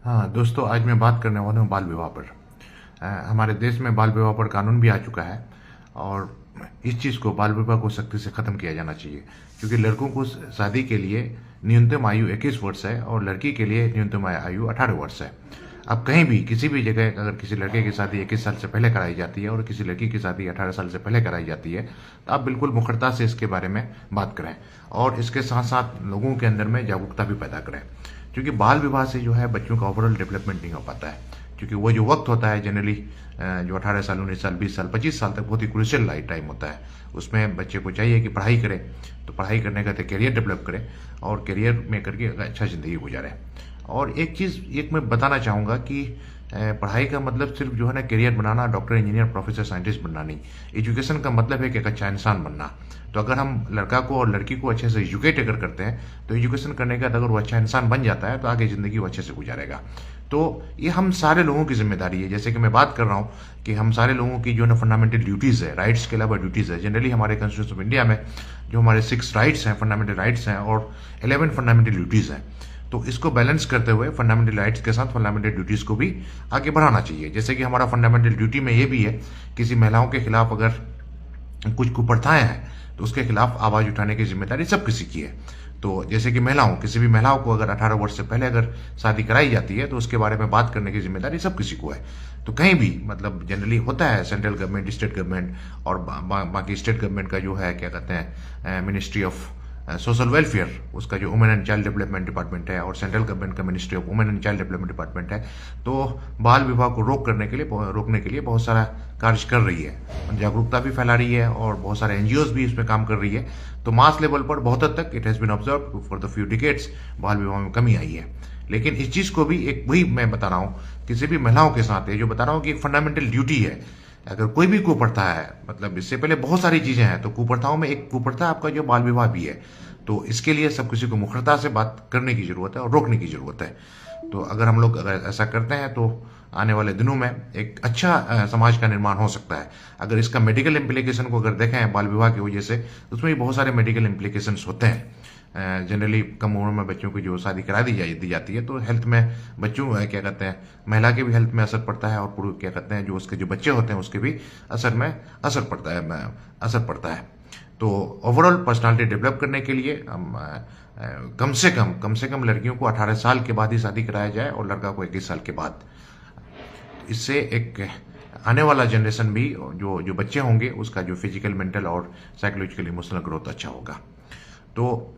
हाँ दोस्तों, आज मैं बात करने वाला हूँ बाल विवाह पर। हमारे देश में बाल विवाह पर कानून भी आ चुका है और इस चीज़ को, बाल विवाह को सख्ती से ख़त्म किया जाना चाहिए, क्योंकि लड़कों को शादी के लिए न्यूनतम आयु 21 वर्ष है और लड़की के लिए न्यूनतम आयु 18 वर्ष है। अब कहीं भी किसी भी जगह अगर किसी लड़के की शादी 21 साल से पहले कराई जाती है और किसी लड़की की शादी 18 साल से पहले कराई जाती है, तो आप बिल्कुल मुखरता से इसके बारे में बात करें और इसके साथ साथ लोगों के अंदर में जागरूकता भी पैदा करें, क्योंकि बाल विवाह से जो है बच्चों का ओवरऑल डेवलपमेंट नहीं हो पाता है। क्योंकि वो जो वक्त होता है जनरली, जो 18 साल, 19 साल, 20 साल, 25 साल तक बहुत ही क्रूशियल लाइफ टाइम होता है। उसमें बच्चे को चाहिए कि पढ़ाई करे, तो पढ़ाई करने का तो करियर डेवलप करे और करियर में करके अच्छा ज़िंदगी गुजारे। और एक मैं बताना चाहूँगा कि पढ़ाई का मतलब सिर्फ जो है ना करियर बनाना, डॉक्टर, इंजीनियर, प्रोफेसर, साइंटिस्ट बनना नहीं। एजुकेशन का मतलब है कि एक अच्छा इंसान बनना। तो अगर हम लड़का को और लड़की को अच्छे से एजुकेट अगर करते हैं, तो एजुकेशन करने के बाद अगर वो अच्छा इंसान बन जाता है तो आगे ज़िंदगी वो अच्छे से गुजारेगा। तो ये हम सारे लोगों की जिम्मेदारी है। जैसे कि मैं बात कर रहा हूँ कि हम सारे लोगों की जो है ना फंडामेंटल ड्यूटीज़ है, राइट्स के अलावा ड्यूटीज़ है। जनरली हमारे कॉन्स्टिट्यूशन ऑफ इंडिया में जो हमारे 6 राइट्स हैं, फंडामेंटल राइट्स हैं, और 11 फंडामेंटल ड्यूटीज़ हैं। तो इसको बैलेंस करते हुए फंडामेंटल राइट्स के साथ फंडामेंटल ड्यूटीज़ को भी आगे बढ़ाना चाहिए। जैसे कि हमारा फंडामेंटल ड्यूटी में ये भी है, किसी महिलाओं के खिलाफ अगर कुछ कुप्रथाएं हैं तो उसके खिलाफ आवाज़ उठाने की जिम्मेदारी सब किसी की है। तो जैसे कि किसी भी महिलाओं को अगर 18 वर्ष से पहले अगर शादी कराई जाती है तो उसके बारे में बात करने की जिम्मेदारी सब किसी को है। तो कहीं भी मतलब जनरली होता है, सेंट्रल गवर्नमेंट, स्टेट गवर्नमेंट और बाकी स्टेट गवर्नमेंट का जो है क्या कहते हैं, मिनिस्ट्री ऑफ सोशल वेलफेयर, उसका जो women and child development department है, और सेंट्रल गवर्नमेंट का ministry of women and child development department है। तो बाल विवाह को रोकने के लिए बहुत सारा कार्य कर रही है, जागरूकता भी फैला रही है और बहुत सारे एनजीओज भी इसमें काम कर रही है। तो मास लेवल पर बहुत हद तक it has been observe for the few decades बाल विवाह में कमी आई है। लेकिन इस चीज़ को भी वही मैं बता रहा हूँ, किसी भी महिलाओं के साथ है जो बता रहा हूँ कि एक फंडामेंटल ड्यूटी है। अगर कोई भी कुप्रथा है, मतलब इससे पहले बहुत सारी चीज़ें हैं, तो कुप्रथाओं में एक कुप्रथा आपका जो बाल विवाह भी है। तो इसके लिए सब किसी को मुखरता से बात करने की ज़रूरत है और रोकने की ज़रूरत है। तो अगर हम लोग अगर ऐसा करते हैं तो आने वाले दिनों में एक अच्छा समाज का निर्माण हो सकता है। अगर इसका मेडिकल इम्प्लीकेशन को अगर देखें बाल विवाह की वजह से, तो उसमें भी बहुत सारे मेडिकल इम्प्लीकेशंस होते हैं। जनरली कम उम्र में बच्चों की जो शादी करा दी जाती है, तो हेल्थ में बच्चों क्या कहते हैं, महिला के भी हेल्थ में असर पड़ता है और पुरुष क्या कहते हैं, जो उसके जो बच्चे होते हैं उसके भी असर पड़ता है। तो ओवरऑल पर्सनालिटी डेवलप करने के लिए हम कम से कम लड़कियों को 18 साल के बाद ही शादी कराया जाए और लड़का को 21 साल के बाद। इससे एक आने वाला जनरेशन भी, जो बच्चे होंगे, उसका जो फिजिकल, मेंटल और साइकोलॉजिकल इमोशनल ग्रोथ अच्छा होगा। तो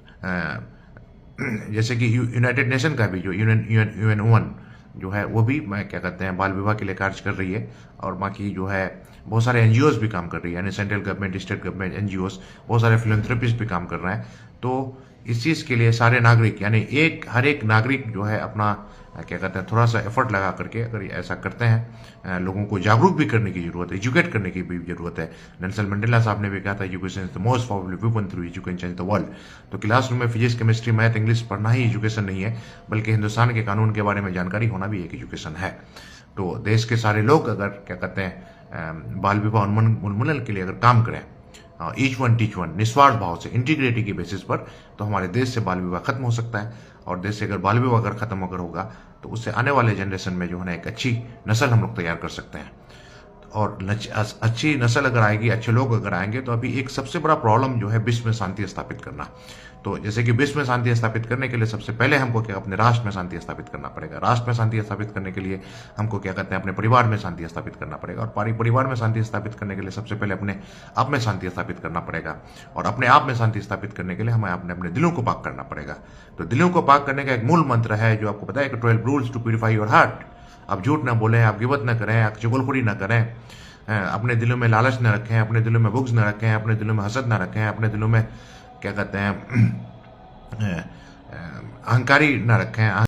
जैसे कि यूनाइटेड नेशन का भी जो यूएन वुमन जो है, वो भी मैं क्या कहते हैं बाल विवाह के लिए कार्य कर रही है, और बाकी जो है बहुत सारे एनजीओज भी काम कर रही है, यानी central government, state government, NGOs, बहुत सारे फिलैंथ्रोपिस्ट भी काम कर रहे हैं। तो इस चीज़ के लिए सारे नागरिक, यानी हर एक नागरिक जो है अपना क्या कहते हैं थोड़ा सा एफर्ट लगा करके अगर ऐसा करते हैं, लोगों को जागरूक भी करने की जरूरत है, एजुकेट करने की भी जरूरत है। नेल्सन मंडेला साहब ने भी कहा था, education is the most powerful weapon through which you can change the world. तो क्लासरूम में फिजिक्स, केमिस्ट्री, मैथ, इंग्लिश पढ़ना ही एजुकेशन नहीं है, बल्कि हिंदुस्तान के कानून के बारे में जानकारी होना भी एक एजुकेशन है। तो देश के सारे लोग अगर क्या कहते हैं बाल विवाह उन्मूलन के लिए अगर काम करें, ईच वन टीच वन, निस्वार्थ भाव से, इंटीग्रिटी की बेसिस पर, तो हमारे देश से बाल विवाह खत्म हो सकता है। और देश से अगर बाल विवाह अगर खत्म होगा तो उससे आने वाले जनरेशन में जो है ना एक अच्छी नस्ल हम लोग तैयार कर सकते हैं। और अच्छी नस्ल अगर आएगी, अच्छे लोग अगर आएंगे, तो अभी एक सबसे बड़ा प्रॉब्लम जो है विश्व में शांति स्थापित करना। तो जैसे कि विश्व में शांति स्थापित करने के लिए सबसे पहले हमको क्या, अपने राष्ट्र में शांति स्थापित करना पड़ेगा। राष्ट्र में शांति स्थापित करने के लिए हमको क्या कहते हैं, अपने परिवार में शांति स्थापित करना पड़ेगा। और परिवार में शांति स्थापित करने के लिए सबसे पहले अपने आप में शांति स्थापित करना पड़ेगा। और अपने आप में शांति स्थापित करने के लिए हमें अपने दिलों को पाक करना पड़ेगा। तो दिलों को पाक करने का एक मूल मंत्र है जो आपको पता है कि 12 rules to purify your heart. आप झूठ ना बोलें, आप गिबत ना करें, आप चुगलखोरी ना करें, अपने दिलों में लालच न रखें, अपने दिलों में बुग़्ज़ न रखें, अपने दिलों में हसद न रखें, अपने दिलों में क्या कहते हैं अहंकारी न रखें।